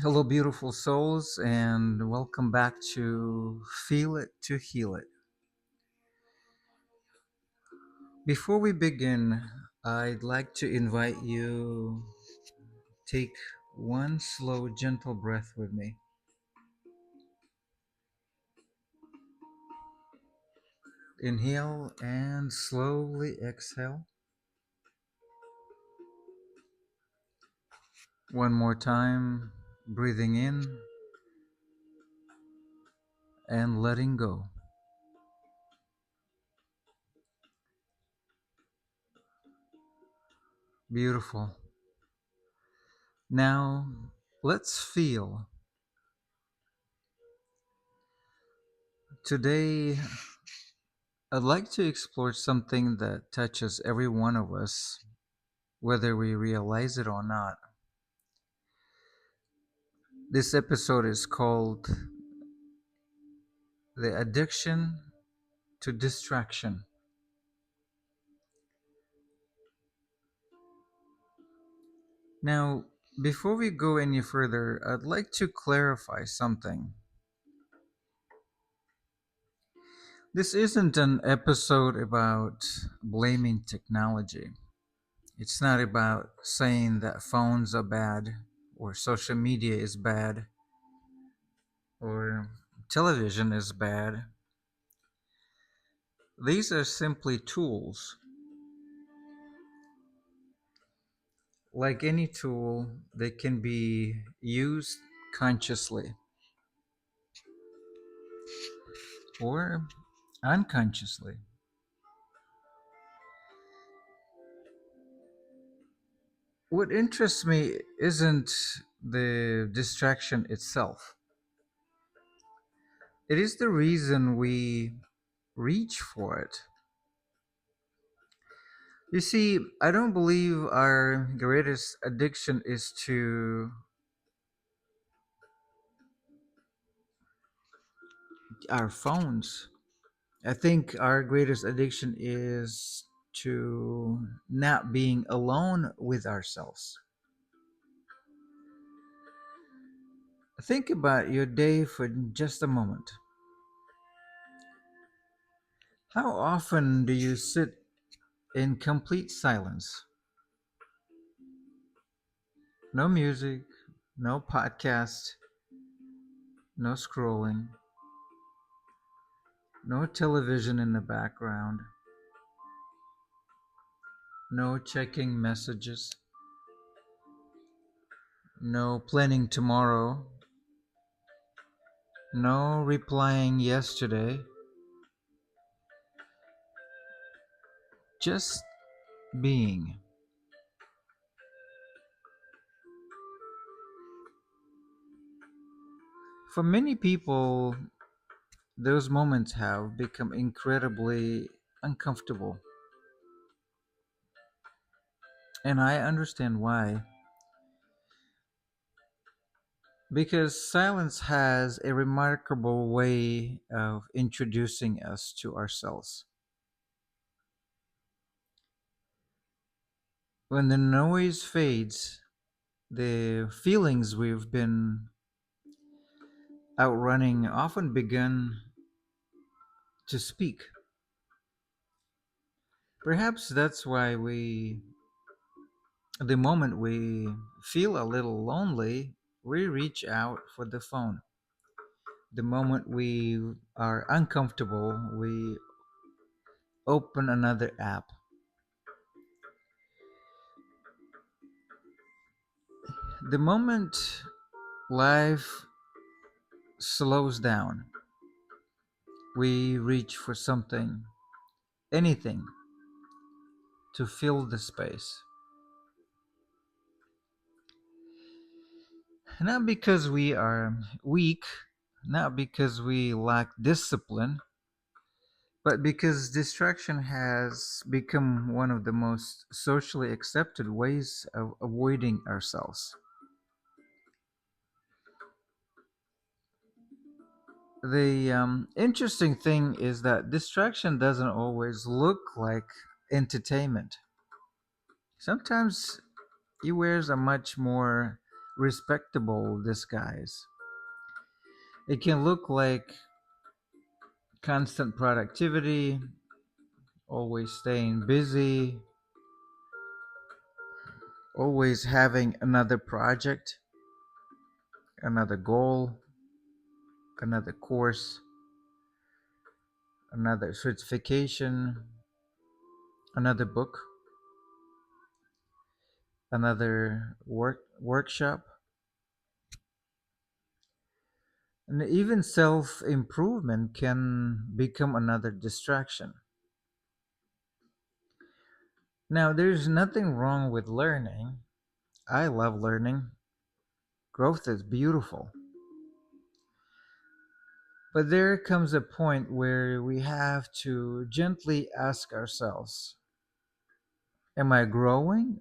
Hello, beautiful souls, and welcome back to Feel It to Heal It. Before we begin, I'd like to invite you take one slow, gentle breath with me. Inhale and slowly exhale. One more time, breathing in and letting go. Beautiful. Now, let's feel. Today, I'd like to explore something that touches every one of us, whether we realize it or not. This episode is called The Addiction to Distraction. Now, before we go any further, I'd like to clarify something. This isn't an episode about blaming technology. It's not about saying that phones are bad, or social media is bad, or television is bad. These are simply tools. Like any tool, they can be used consciously or unconsciously. What interests me isn't the distraction itself, it is the reason we reach for it. You see, I don't believe our greatest addiction is to our phones. I think our greatest addiction is to not being alone with ourselves. Think about your day for just a moment. How often do you sit in complete silence? No music, no podcast, no scrolling, no television in the background, no checking messages, no planning tomorrow, no replying yesterday, just being. For many people, those moments have become incredibly uncomfortable, and I understand why. Because silence has a remarkable way of introducing us to ourselves. When the noise fades, the feelings we've been outrunning often begin to speak. Perhaps that's why the moment we feel a little lonely, we reach out for the phone. The moment we are uncomfortable, we open another app. The moment life slows down, we reach for something, anything, to fill the space. Not because we are weak, not because we lack discipline, but because distraction has become one of the most socially accepted ways of avoiding ourselves. The interesting thing is that distraction doesn't always look like entertainment. Sometimes it wears a much more respectable disguise. It can look like constant productivity, always staying busy, always having another project, another goal, another course, another certification, another book, another workshop, and even self improvement can become another distraction. Now, there's nothing wrong with learning. I love learning. Growth is beautiful. But there comes a point where we have to gently ask ourselves, am I growing,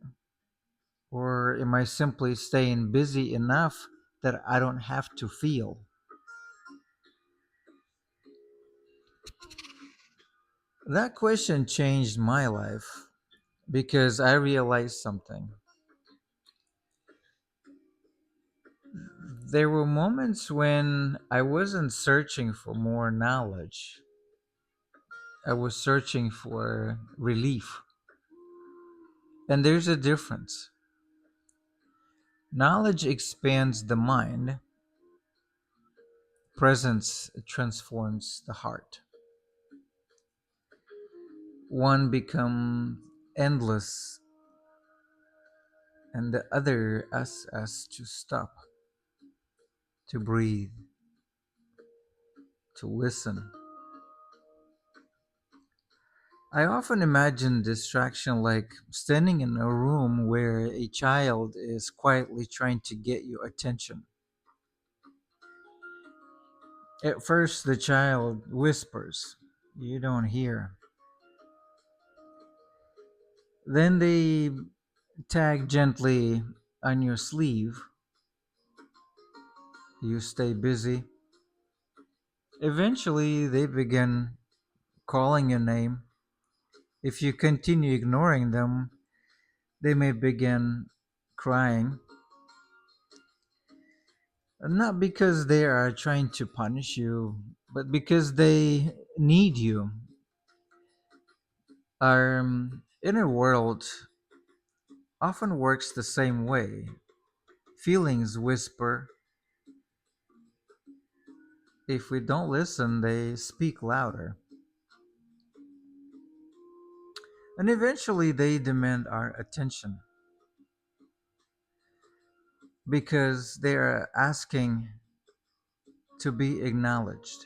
or am I simply staying busy enough that I don't have to feel? That question changed my life because I realized something. There were moments when I wasn't searching for more knowledge, I was searching for relief. And there's a difference. Knowledge expands the mind, presence transforms the heart. One becomes endless, and the other asks us to stop, to breathe, to listen. I often imagine distraction like standing in a room where a child is quietly trying to get your attention. At first, the child whispers, you don't hear. Then they tag gently on your sleeve, you stay busy. Eventually, they begin calling your name. If you continue ignoring them, they may begin crying. Not because they are trying to punish you, but because they need you. Our inner world often works the same way. Feelings whisper. If we don't listen, they speak louder. And eventually, they demand our attention because they are asking to be acknowledged.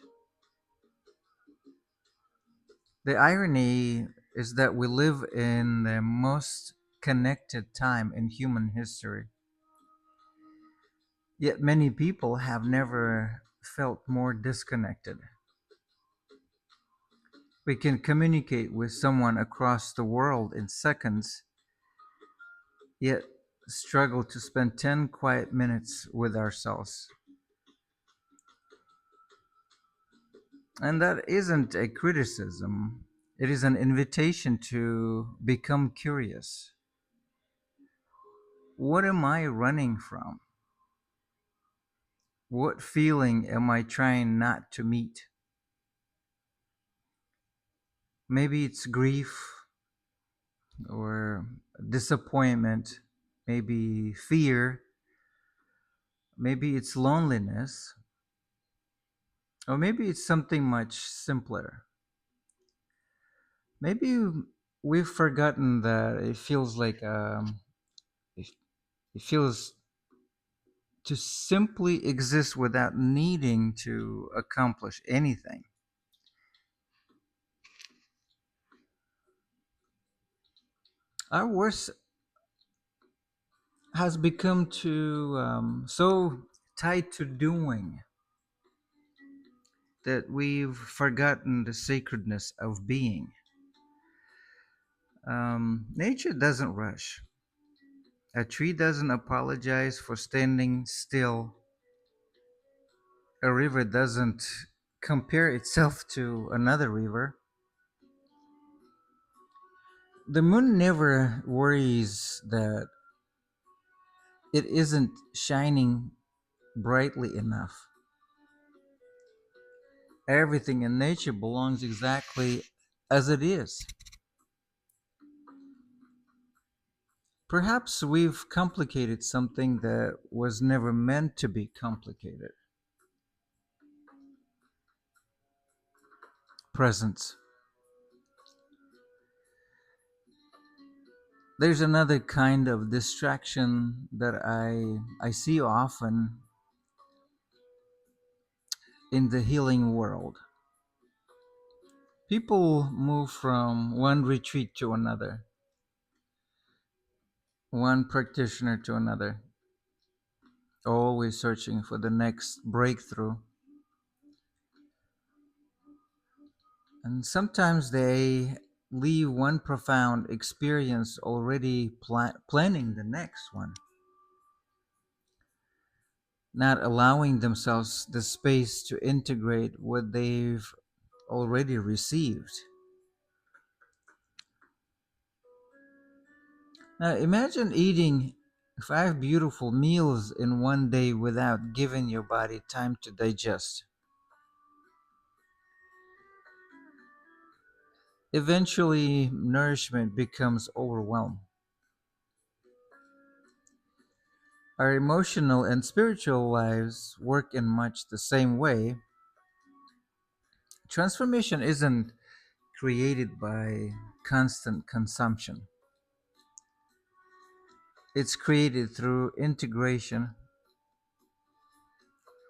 The irony is that we live in the most connected time in human history, yet many people have never felt more disconnected. We can communicate with someone across the world in seconds, yet struggle to spend 10 quiet minutes with ourselves. And that isn't a criticism, it is an invitation to become curious. What am I running from? What feeling am I trying not to meet? Maybe it's grief or disappointment, maybe fear, maybe it's loneliness, or maybe it's something much simpler. Maybe we've forgotten that it, it feels to simply exist without needing to accomplish anything. Our worst has become to so tied to doing that we've forgotten the sacredness of being. Nature doesn't rush. A tree doesn't apologize for standing still. A river doesn't compare itself to another river. The moon never worries that It isn't shining brightly enough. Everything in nature belongs exactly as it is. Perhaps we've complicated something that was never meant to be complicated. Presence. There's another kind of distraction that I see often in the healing world. People move from one retreat to another, one practitioner to another, always searching for the next breakthrough. And sometimes they leave one profound experience already planning the next one, not allowing themselves the space to integrate what they've already received. Now imagine eating five beautiful meals in one day without giving your body time to digest. Eventually, nourishment becomes overwhelmed. Our emotional and spiritual lives work in much the same way. Transformation isn't created by constant consumption, it's created through integration,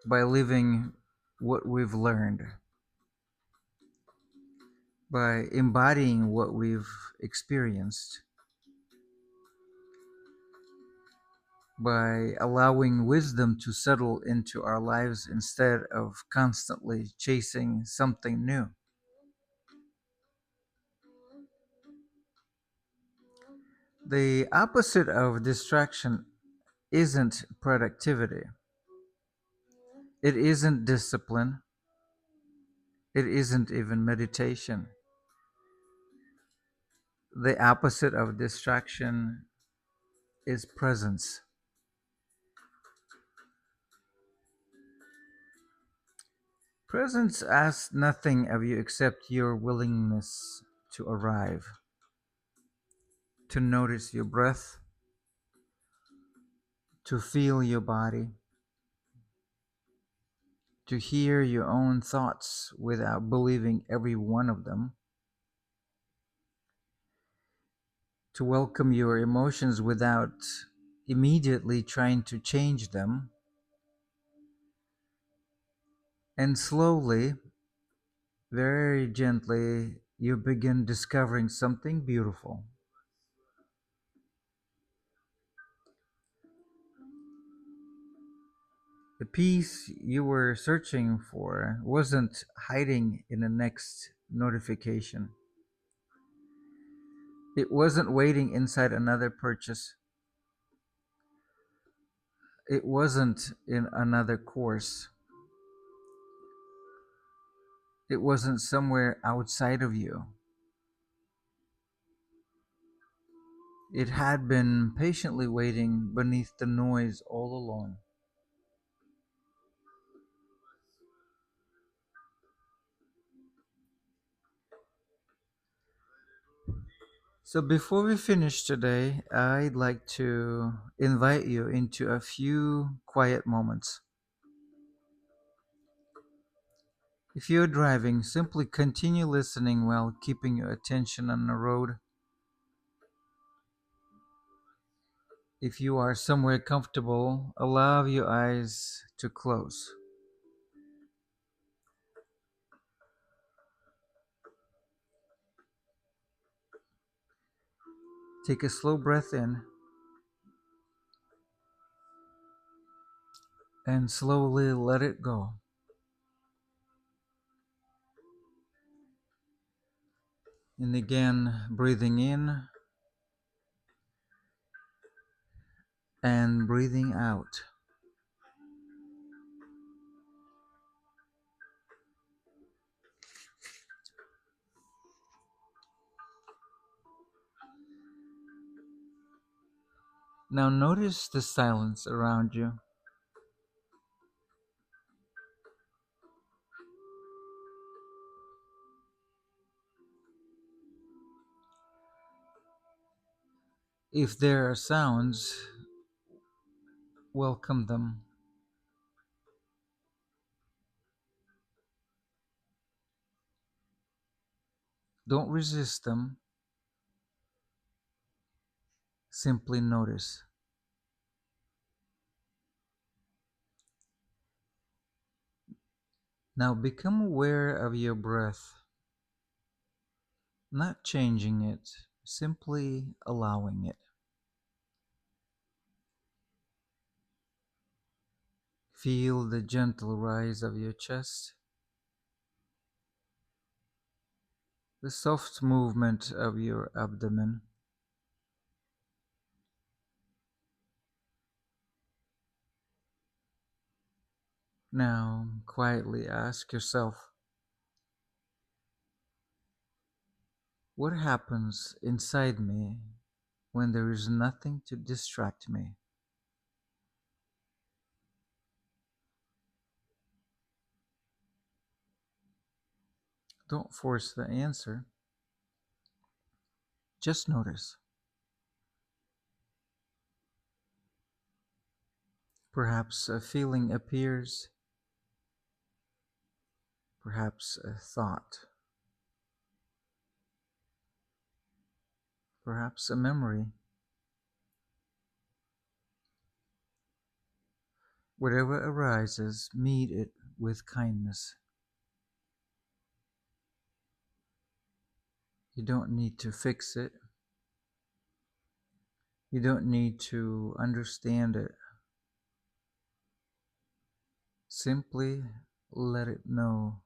by living what we've learned, by embodying what we've experienced, by allowing wisdom to settle into our lives instead of constantly chasing something new. The opposite of distraction isn't productivity, it isn't discipline, it isn't even meditation. The opposite of distraction is presence. Presence asks nothing of you except your willingness to arrive, to notice your breath, to feel your body, to hear your own thoughts without believing every one of them, to welcome your emotions without immediately trying to change them, and slowly, very gently, you begin discovering something beautiful. The peace you were searching for wasn't hiding in the next notification. It wasn't waiting inside another purchase. It wasn't in another course. It wasn't somewhere outside of you. It had been patiently waiting beneath the noise all along. So before we finish today, I'd like to invite you into a few quiet moments. If you're driving, simply continue listening while keeping your attention on the road. If you are somewhere comfortable, allow your eyes to close. Take a slow breath in and slowly let it go. And again, breathing in and breathing out. Now notice the silence around you. If there are sounds, welcome them. Don't resist them, simply notice. Now become aware of your breath, not changing it, simply allowing it. Feel the gentle rise of your chest, the soft movement of your abdomen. Now quietly ask yourself, what happens inside me when there is nothing to distract me? Don't force the answer, just notice. Perhaps a feeling appears, perhaps a thought, perhaps a memory. Whatever arises, meet it with kindness. You don't need to fix it. You don't need to understand it. Simply let it know,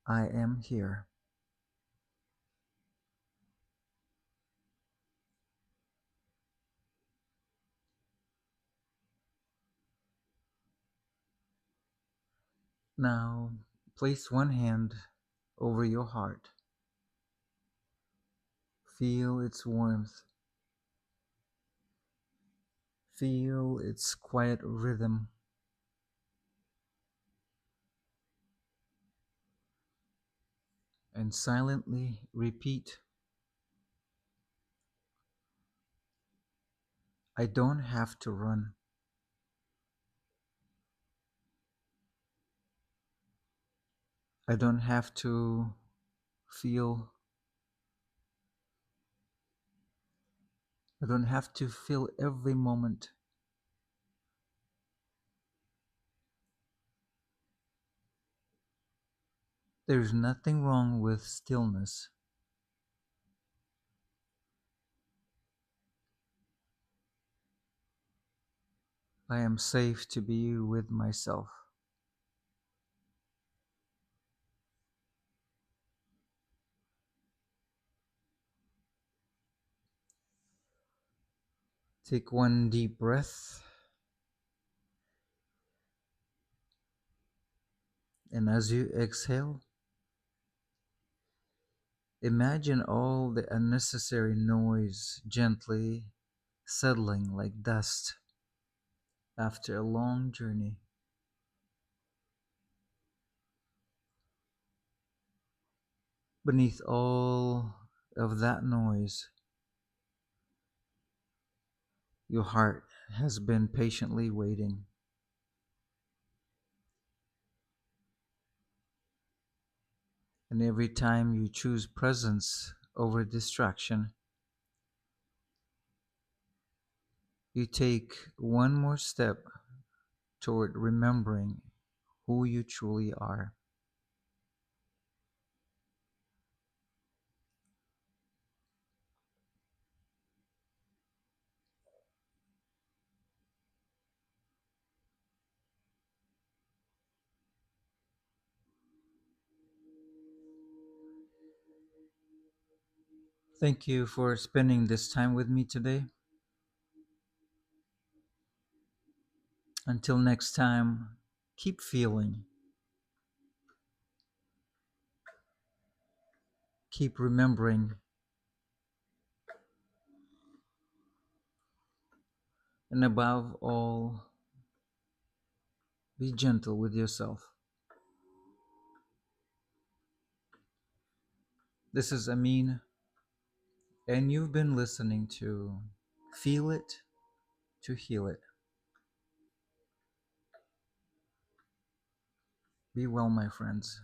I am here. Now, place one hand over your heart. Feel its warmth. Feel its quiet rhythm. And silently repeat, I don't have to run. I don't have to feel. I don't have to feel every moment. There's nothing wrong with stillness. I am safe to be with myself. Take one deep breath, and as you exhale, imagine all the unnecessary noise gently settling like dust after a long journey. Beneath all of that noise, your heart has been patiently waiting. And every time you choose presence over distraction, you take one more step toward remembering who you truly are. Thank you for spending this time with me today. Until next time, keep feeling, keep remembering, And above all, be gentle with yourself. This is Amin, and you've been listening to Feel It to Heal It. Be well, my friends.